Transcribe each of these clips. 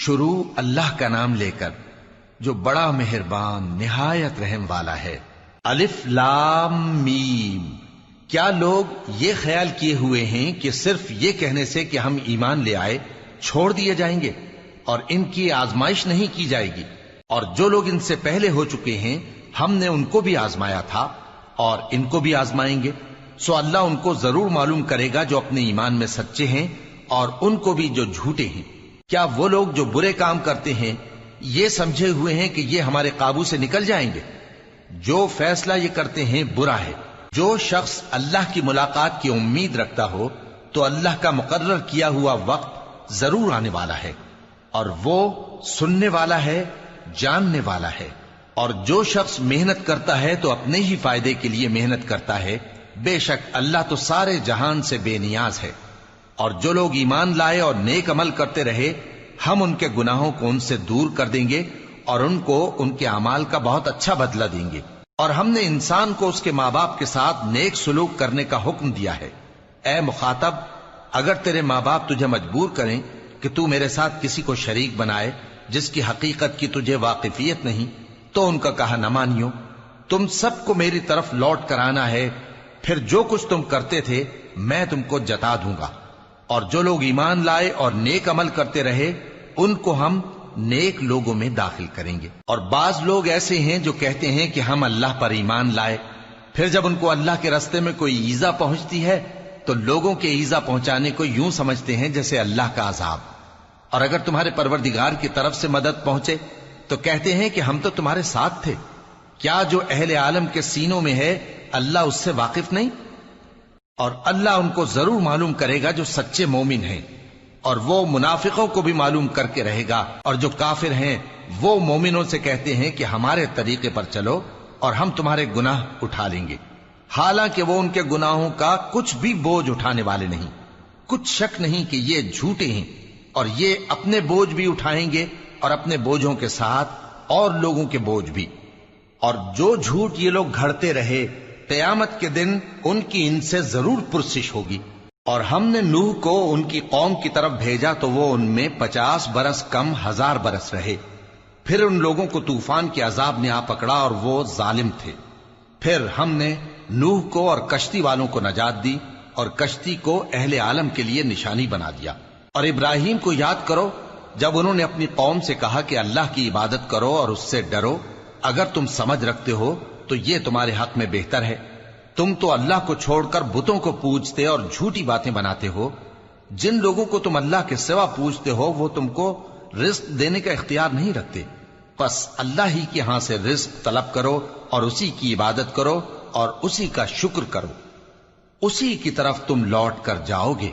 شروع اللہ کا نام لے کر جو بڑا مہربان نہایت رحم والا ہے۔ الف لام میم۔ کیا لوگ یہ خیال کیے ہوئے ہیں کہ صرف یہ کہنے سے کہ ہم ایمان لے آئے چھوڑ دیے جائیں گے اور ان کی آزمائش نہیں کی جائے گی؟ اور جو لوگ ان سے پہلے ہو چکے ہیں ہم نے ان کو بھی آزمایا تھا اور ان کو بھی آزمائیں گے، سو اللہ ان کو ضرور معلوم کرے گا جو اپنے ایمان میں سچے ہیں اور ان کو بھی جو جھوٹے ہیں۔ کیا وہ لوگ جو برے کام کرتے ہیں یہ سمجھے ہوئے ہیں کہ یہ ہمارے قابو سے نکل جائیں گے؟ جو فیصلہ یہ کرتے ہیں برا ہے۔ جو شخص اللہ کی ملاقات کی امید رکھتا ہو تو اللہ کا مقرر کیا ہوا وقت ضرور آنے والا ہے، اور وہ سننے والا ہے، جاننے والا ہے۔ اور جو شخص محنت کرتا ہے تو اپنے ہی فائدے کے لیے محنت کرتا ہے، بے شک اللہ تو سارے جہان سے بے نیاز ہے۔ اور جو لوگ ایمان لائے اور نیک عمل کرتے رہے ہم ان کے گناہوں کو ان سے دور کر دیں گے اور ان کو ان کے اعمال کا بہت اچھا بدلہ دیں گے۔ اور ہم نے انسان کو اس کے ماں باپ کے ساتھ نیک سلوک کرنے کا حکم دیا ہے۔ اے مخاطب، اگر تیرے ماں باپ تجھے مجبور کریں کہ تو میرے ساتھ کسی کو شریک بنائے جس کی حقیقت کی تجھے واقفیت نہیں تو ان کا کہا نہ مانیو۔ تم سب کو میری طرف لوٹ کر آنا ہے، پھر جو کچھ تم کرتے تھے میں تم کو جتا دوں گا۔ اور جو لوگ ایمان لائے اور نیک عمل کرتے رہے ان کو ہم نیک لوگوں میں داخل کریں گے۔ اور بعض لوگ ایسے ہیں جو کہتے ہیں کہ ہم اللہ پر ایمان لائے، پھر جب ان کو اللہ کے راستے میں کوئی ایذا پہنچتی ہے تو لوگوں کے ایذا پہنچانے کو یوں سمجھتے ہیں جیسے اللہ کا عذاب۔ اور اگر تمہارے پروردگار کی طرف سے مدد پہنچے تو کہتے ہیں کہ ہم تو تمہارے ساتھ تھے۔ کیا جو اہل عالم کے سینوں میں ہے اللہ اس سے واقف نہیں؟ اور اللہ ان کو ضرور معلوم کرے گا جو سچے مومن ہیں، اور وہ منافقوں کو بھی معلوم کر کے رہے گا۔ اور جو کافر ہیں وہ مومنوں سے کہتے ہیں کہ ہمارے طریقے پر چلو اور ہم تمہارے گناہ اٹھا لیں گے، حالانکہ وہ ان کے گناہوں کا کچھ بھی بوجھ اٹھانے والے نہیں۔ کچھ شک نہیں کہ یہ جھوٹے ہیں، اور یہ اپنے بوجھ بھی اٹھائیں گے اور اپنے بوجھوں کے ساتھ اور لوگوں کے بوجھ بھی۔ اور جو جھوٹ یہ لوگ گھڑتے رہے قیامت کے دن ان کی ان سے ضرور پرسش ہوگی۔ اور ہم نے نوح کو ان کی قوم کی طرف بھیجا تو وہ ان میں 50 برس کم 1000 برس رہے۔ پھر ان لوگوں کو طوفان کے عذاب نے آ پکڑا اور وہ ظالم تھے۔ پھر ہم نے نوح کو اور کشتی والوں کو نجات دی اور کشتی کو اہل عالم کے لیے نشانی بنا دیا۔ اور ابراہیم کو یاد کرو جب انہوں نے اپنی قوم سے کہا کہ اللہ کی عبادت کرو اور اس سے ڈرو، اگر تم سمجھ رکھتے ہو تو یہ تمہارے حق میں بہتر ہے۔ تم تو اللہ کو چھوڑ کر بتوں کو پوجتے اور جھوٹی باتیں بناتے ہو۔ جن لوگوں کو تم اللہ کے سوا پوجتے ہو وہ تم کو رزق دینے کا اختیار نہیں رکھتے، پس اللہ ہی کے ہاں سے رزق طلب کرو اور اسی کی عبادت کرو اور اسی کا شکر کرو، اسی کی طرف تم لوٹ کر جاؤ گے۔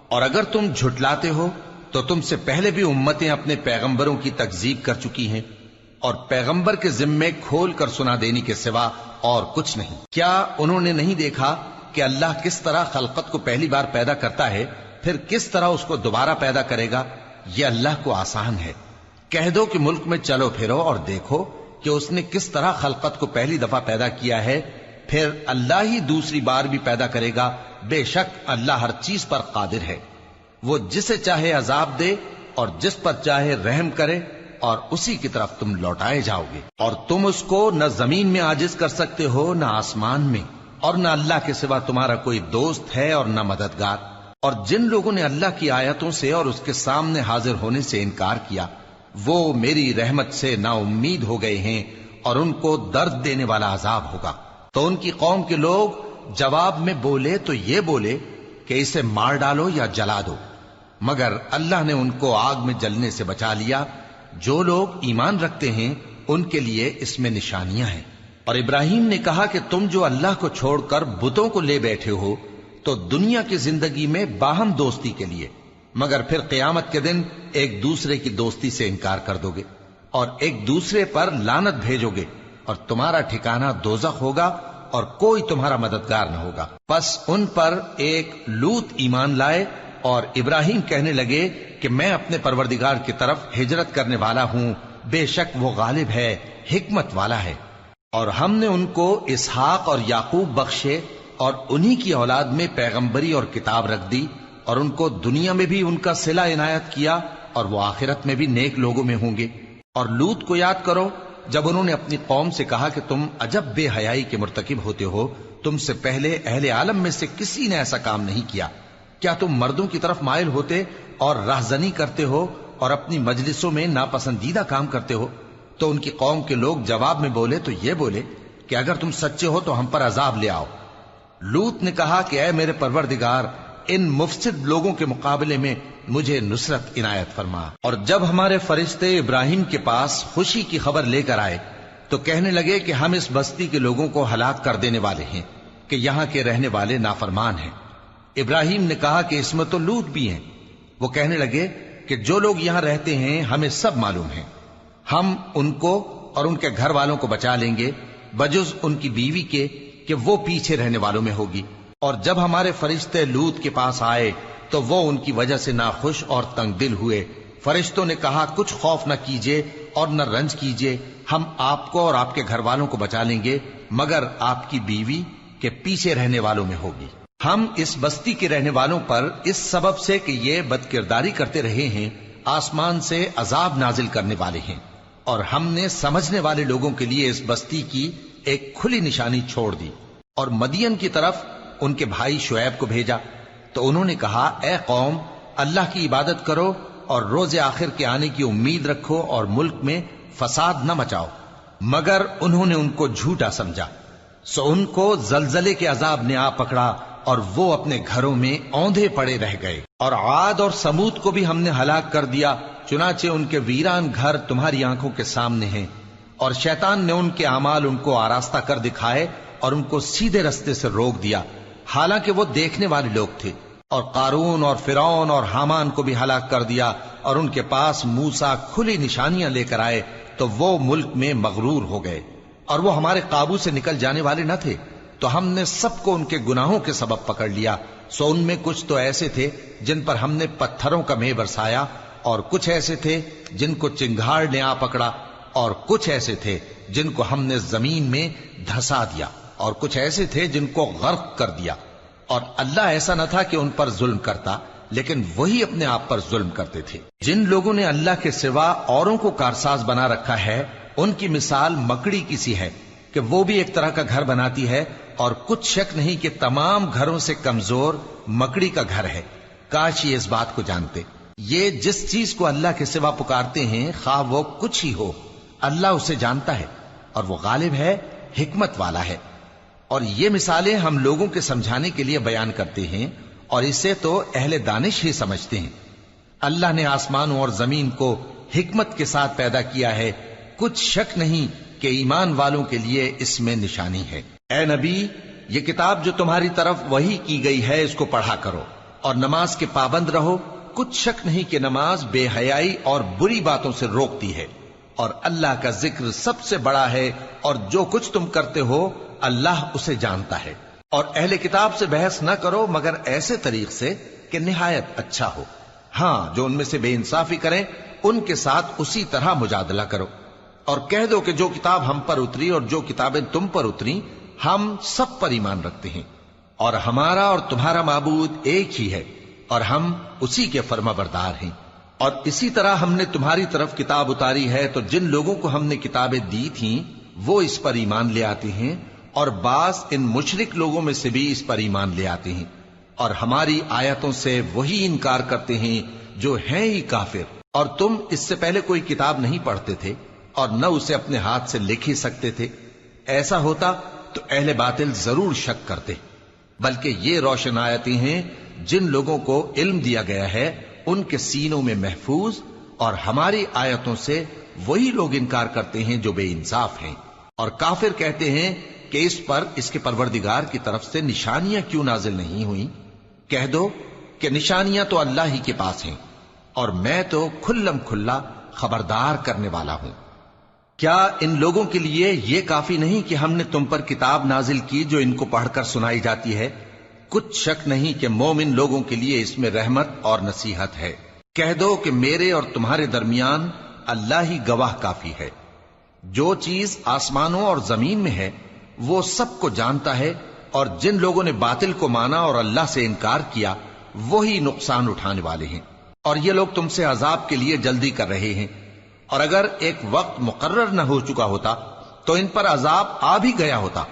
اور اگر تم جھٹلاتے ہو تو تم سے پہلے بھی امتیں اپنے پیغمبروں کی تکذیب کر چکی ہیں، اور پیغمبر کے ذمے کھول کر سنا دینے کے سوا اور کچھ نہیں۔ کیا انہوں نے نہیں دیکھا کہ اللہ کس طرح خلقت کو پہلی بار پیدا کرتا ہے پھر کس طرح اس کو دوبارہ پیدا کرے گا؟ یہ اللہ کو آسان ہے۔ کہہ دو کہ ملک میں چلو پھرو اور دیکھو کہ اس نے کس طرح خلقت کو پہلی دفعہ پیدا کیا ہے، پھر اللہ ہی دوسری بار بھی پیدا کرے گا۔ بے شک اللہ ہر چیز پر قادر ہے۔ وہ جسے چاہے عذاب دے اور جس پر چاہے رحم کرے، اور اسی کی طرف تم لوٹائے جاؤ گے۔ اور تم اس کو نہ زمین میں عاجز کر سکتے ہو نہ آسمان میں، اور نہ اللہ کے سوا تمہارا کوئی دوست ہے اور نہ مددگار۔ اور جن لوگوں نے اللہ کی آیتوں سے اور اس کے سامنے حاضر ہونے سے انکار کیا وہ میری رحمت سے نا امید ہو گئے ہیں، اور ان کو درد دینے والا عذاب ہوگا۔ تو ان کی قوم کے لوگ جواب میں بولے تو یہ بولے کہ اسے مار ڈالو یا جلا دو، مگر اللہ نے ان کو آگ میں جلنے سے بچا لیا۔ جو لوگ ایمان رکھتے ہیں ان کے لیے اس میں نشانیاں ہیں۔ اور ابراہیم نے کہا کہ تم جو اللہ کو چھوڑ کر بتوں کو لے بیٹھے ہو تو دنیا کی زندگی میں باہم دوستی کے لیے، مگر پھر قیامت کے دن ایک دوسرے کی دوستی سے انکار کر دو گے اور ایک دوسرے پر لعنت بھیجو گے، اور تمہارا ٹھکانہ دوزخ ہوگا اور کوئی تمہارا مددگار نہ ہوگا۔ پس ان پر ایک لوط ایمان لائے، اور ابراہیم کہنے لگے کہ میں اپنے پروردگار کی طرف ہجرت کرنے والا ہوں، بے شک وہ غالب ہے، حکمت والا ہے۔ اور ہم نے ان کو اسحاق اور یعقوب بخشے اور انہی کی اولاد میں پیغمبری اور کتاب رکھ دی، اور ان کو دنیا میں بھی ان کا صلہ عنایت کیا اور وہ آخرت میں بھی نیک لوگوں میں ہوں گے۔ اور لوط کو یاد کرو جب انہوں نے اپنی قوم سے کہا کہ تم عجب بے حیائی کے مرتکب ہوتے ہو، تم سے پہلے اہل عالم میں سے کسی نے ایسا کام نہیں کیا۔ کیا تم مردوں کی طرف مائل ہوتے اور رہزنی کرتے ہو اور اپنی مجلسوں میں ناپسندیدہ کام کرتے ہو؟ تو ان کی قوم کے لوگ جواب میں بولے تو یہ بولے کہ اگر تم سچے ہو تو ہم پر عذاب لے آؤ۔ لوط نے کہا کہ اے میرے پروردگار، ان مفسد لوگوں کے مقابلے میں مجھے نصرت عنایت فرما۔ اور جب ہمارے فرشتے ابراہیم کے پاس خوشی کی خبر لے کر آئے تو کہنے لگے کہ ہم اس بستی کے لوگوں کو ہلاک کر دینے والے ہیں کہ یہاں کے رہنے والے نافرمان ہیں۔ ابراہیم نے کہا کہ اس میں تو لوط بھی ہیں۔ وہ کہنے لگے کہ جو لوگ یہاں رہتے ہیں ہمیں سب معلوم ہیں، ہم ان کو اور ان کے گھر والوں کو بچا لیں گے بجز ان کی بیوی کے کہ وہ پیچھے رہنے والوں میں ہوگی۔ اور جب ہمارے فرشتے لوط کے پاس آئے تو وہ ان کی وجہ سے ناخوش اور تنگ دل ہوئے۔ فرشتوں نے کہا کچھ خوف نہ کیجیے اور نہ رنج کیجیے، ہم آپ کو اور آپ کے گھر والوں کو بچا لیں گے مگر آپ کی بیوی کے پیچھے رہنے والوں میں ہوگی۔ ہم اس بستی کے رہنے والوں پر اس سبب سے کہ یہ بدکرداری کرتے رہے ہیں آسمان سے عذاب نازل کرنے والے ہیں، اور ہم نے سمجھنے والے لوگوں کے لیے اس بستی کی ایک کھلی نشانی چھوڑ دی۔ اور مدین کی طرف ان کے بھائی شعیب کو بھیجا تو انہوں نے کہا اے قوم، اللہ کی عبادت کرو اور روز آخر کے آنے کی امید رکھو اور ملک میں فساد نہ مچاؤ۔ مگر انہوں نے ان کو جھوٹا سمجھا، سو ان کو زلزلے کے عذاب نے آ پکڑا اور وہ اپنے گھروں میں اوندھے پڑے رہ گئے۔ اور عاد اور سمود کو بھی ہم نے ہلاک کر دیا، چنانچہ ان کے ویران گھر تمہاری آنکھوں کے سامنے ہیں، اور شیطان نے ان کے اعمال ان کو آراستہ کر دکھائے اور ان کو سیدھے رستے سے روک دیا، حالانکہ وہ دیکھنے والے لوگ تھے۔ اور قارون اور فرعون اور حامان کو بھی ہلاک کر دیا، اور ان کے پاس موسیٰ کھلی نشانیاں لے کر آئے تو وہ ملک میں مغرور ہو گئے، اور وہ ہمارے قابو سے نکل جانے والے نہ تھے، تو ہم نے سب کو ان کے گناہوں کے سبب پکڑ لیا۔ سو ان میں کچھ تو ایسے تھے جن پر ہم نے پتھروں کا مے برسایا، اور کچھ ایسے تھے جن کو چنگھاڑ نے آ پکڑا، اور کچھ ایسے تھے جن کو ہم نے زمین میں دھسا دیا، اور کچھ ایسے تھے جن کو غرق کر دیا۔ اور اللہ ایسا نہ تھا کہ ان پر ظلم کرتا، لیکن وہی اپنے آپ پر ظلم کرتے تھے۔ جن لوگوں نے اللہ کے سوا اوروں کو کارساز بنا رکھا ہے، ان کی مثال مکڑی کی سی ہے کہ وہ بھی ایک طرح کا گھر بناتی ہے، اور کچھ شک نہیں کہ تمام گھروں سے کمزور مکڑی کا گھر ہے۔ کاش یہ اس بات کو جانتے۔ یہ جس چیز کو اللہ کے سوا پکارتے ہیں خواہ وہ کچھ ہی ہو، اللہ اسے جانتا ہے اور وہ غالب ہے، حکمت والا ہے۔ اور یہ مثالیں ہم لوگوں کے سمجھانے کے لیے بیان کرتے ہیں، اور اسے تو اہل دانش ہی سمجھتے ہیں۔ اللہ نے آسمانوں اور زمین کو حکمت کے ساتھ پیدا کیا ہے، کچھ شک نہیں کہ ایمان والوں کے لیے اس میں نشانی ہے۔ اے نبی، یہ کتاب جو تمہاری طرف وحی کی گئی ہے اس کو پڑھا کرو، اور نماز کے پابند رہو۔ کچھ شک نہیں کہ نماز بے حیائی اور بری باتوں سے روکتی ہے، اور اللہ کا ذکر سب سے بڑا ہے، اور جو کچھ تم کرتے ہو اللہ اسے جانتا ہے۔ اور اہل کتاب سے بحث نہ کرو مگر ایسے طریق سے کہ نہایت اچھا ہو۔ ہاں، جو ان میں سے بے انصافی کریں ان کے ساتھ اسی طرح مجادلہ کرو، اور کہہ دو کہ جو کتاب ہم پر اتری اور جو کتابیں تم پر اتری ہم سب پر ایمان رکھتے ہیں، اور ہمارا اور تمہارا معبود ایک ہی ہے، اور ہم اسی کے فرما بردار ہیں۔ اور اسی طرح ہم نے تمہاری طرف کتاب اتاری ہے تو جن لوگوں کو ہم نے کتابیں دی تھیں وہ اس پر ایمان لے آتے ہیں، اور بعض ان مشرک لوگوں میں سے بھی اس پر ایمان لے آتے ہیں، اور ہماری آیتوں سے وہی انکار کرتے ہیں جو ہیں ہی کافر۔ اور تم اس سے پہلے کوئی کتاب نہیں پڑھتے تھے اور نہ اسے اپنے ہاتھ سے لکھ ہی سکتے تھے۔ ایسا ہوتا تو اہل باطل ضرور شک کرتے، بلکہ یہ روشن آیتیں ہیں جن لوگوں کو علم دیا گیا ہے ان کے سینوں میں محفوظ، اور ہماری آیتوں سے وہی لوگ انکار کرتے ہیں جو بے انصاف ہیں۔ اور کافر کہتے ہیں کہ اس پر اس کے پروردگار کی طرف سے نشانیاں کیوں نازل نہیں ہوئیں؟ کہہ دو کہ نشانیاں تو اللہ ہی کے پاس ہیں، اور میں تو کھلم کھلا خبردار کرنے والا ہوں۔ کیا ان لوگوں کے لیے یہ کافی نہیں کہ ہم نے تم پر کتاب نازل کی جو ان کو پڑھ کر سنائی جاتی ہے؟ کچھ شک نہیں کہ مومن لوگوں کے لیے اس میں رحمت اور نصیحت ہے۔ کہہ دو کہ میرے اور تمہارے درمیان اللہ ہی گواہ کافی ہے۔ جو چیز آسمانوں اور زمین میں ہے وہ سب کو جانتا ہے، اور جن لوگوں نے باطل کو مانا اور اللہ سے انکار کیا وہی نقصان اٹھانے والے ہیں۔ اور یہ لوگ تم سے عذاب کے لیے جلدی کر رہے ہیں، اور اگر ایک وقت مقرر نہ ہو چکا ہوتا تو ان پر عذاب آ بھی گیا ہوتا،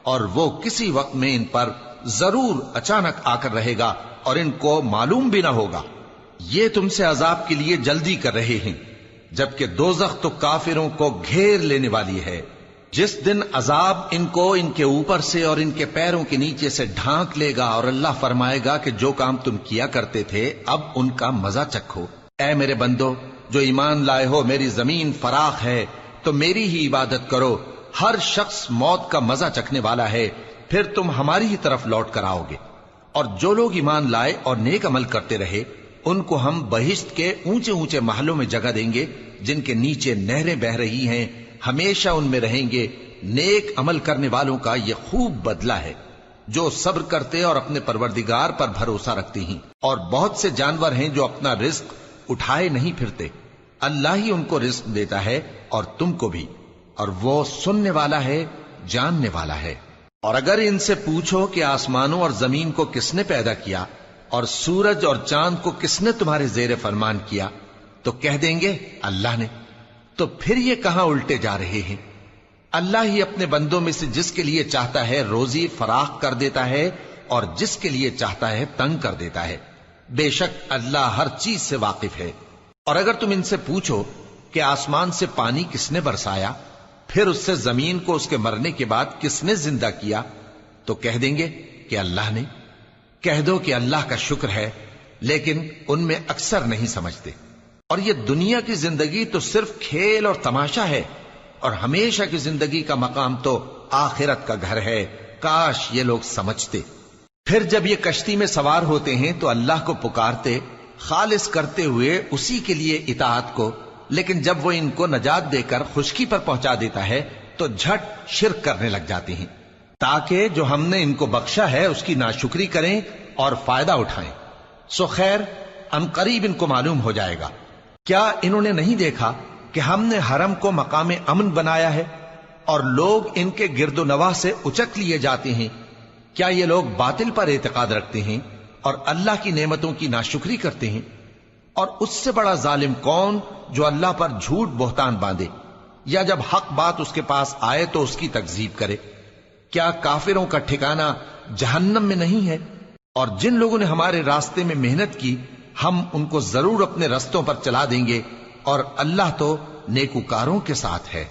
اور وہ کسی وقت میں ان پر ضرور اچانک آ کر رہے گا اور ان کو معلوم بھی نہ ہوگا۔ یہ تم سے عذاب کے لیے جلدی کر رہے ہیں، جبکہ دوزخ تو کافروں کو گھیر لینے والی ہے۔ جس دن عذاب ان کو ان کے اوپر سے اور ان کے پیروں کے نیچے سے ڈھانک لے گا، اور اللہ فرمائے گا کہ جو کام تم کیا کرتے تھے اب ان کا مزہ چکھو۔ اے میرے بندو جو ایمان لائے ہو، میری زمین فراخ ہے تو میری ہی عبادت کرو۔ ہر شخص موت کا مزہ چکھنے والا ہے، پھر تم ہماری ہی طرف لوٹ کر آؤ گے۔ اور جو لوگ ایمان لائے اور نیک عمل کرتے رہے ان کو ہم بہشت کے اونچے اونچے محلوں میں جگہ دیں گے، جن کے نیچے نہریں بہ رہی ہیں، ہمیشہ ان میں رہیں گے۔ نیک عمل کرنے والوں کا یہ خوب بدلہ ہے، جو صبر کرتے اور اپنے پروردگار پر بھروسہ رکھتے ہیں۔ اور بہت سے جانور ہیں جو اپنا رزق اٹھائے نہیں پھرتے، اللہ ہی ان کو رزق دیتا ہے اور تم کو بھی، اور وہ سننے والا ہے، جاننے والا ہے۔ اور اگر ان سے پوچھو کہ آسمانوں اور زمین کو کس نے پیدا کیا اور سورج اور چاند کو کس نے تمہارے زیر فرمان کیا، تو کہہ دیں گے اللہ نے۔ تو پھر یہ کہاں الٹے جا رہے ہیں؟ اللہ ہی اپنے بندوں میں سے جس کے لیے چاہتا ہے روزی فراخ کر دیتا ہے اور جس کے لیے چاہتا ہے تنگ کر دیتا ہے۔ بے شک اللہ ہر چیز سے واقف ہے۔ اور اگر تم ان سے پوچھو کہ آسمان سے پانی کس نے برسایا، پھر اس سے زمین کو اس کے مرنے کے بعد کس نے زندہ کیا، تو کہہ دیں گے کہ اللہ نے۔ کہہ دو کہ اللہ کا شکر ہے، لیکن ان میں اکثر نہیں سمجھتے۔ اور یہ دنیا کی زندگی تو صرف کھیل اور تماشا ہے، اور ہمیشہ کی زندگی کا مقام تو آخرت کا گھر ہے۔ کاش یہ لوگ سمجھتے۔ پھر جب یہ کشتی میں سوار ہوتے ہیں تو اللہ کو پکارتے، خالص کرتے ہوئے اسی کے لیے اطاعت کو، لیکن جب وہ ان کو نجات دے کر خشکی پر پہنچا دیتا ہے تو جھٹ شرک کرنے لگ جاتے ہیں، تاکہ جو ہم نے ان کو بخشا ہے اس کی ناشکری کریں اور فائدہ اٹھائیں۔ سو خیر عنقریب ان کو معلوم ہو جائے گا۔ کیا انہوں نے نہیں دیکھا کہ ہم نے حرم کو مقام امن بنایا ہے اور لوگ ان کے گرد و نواح سے اچک لیے جاتے ہیں؟ کیا یہ لوگ باطل پر اعتقاد رکھتے ہیں اور اللہ کی نعمتوں کی ناشکری کرتے ہیں؟ اور اس سے بڑا ظالم کون جو اللہ پر جھوٹ بہتان باندھے، یا جب حق بات اس کے پاس آئے تو اس کی تکذیب کرے؟ کیا کافروں کا ٹھکانہ جہنم میں نہیں ہے؟ اور جن لوگوں نے ہمارے راستے میں محنت کی ہم ان کو ضرور اپنے رستوں پر چلا دیں گے، اور اللہ تو نیکوکاروں کے ساتھ ہے۔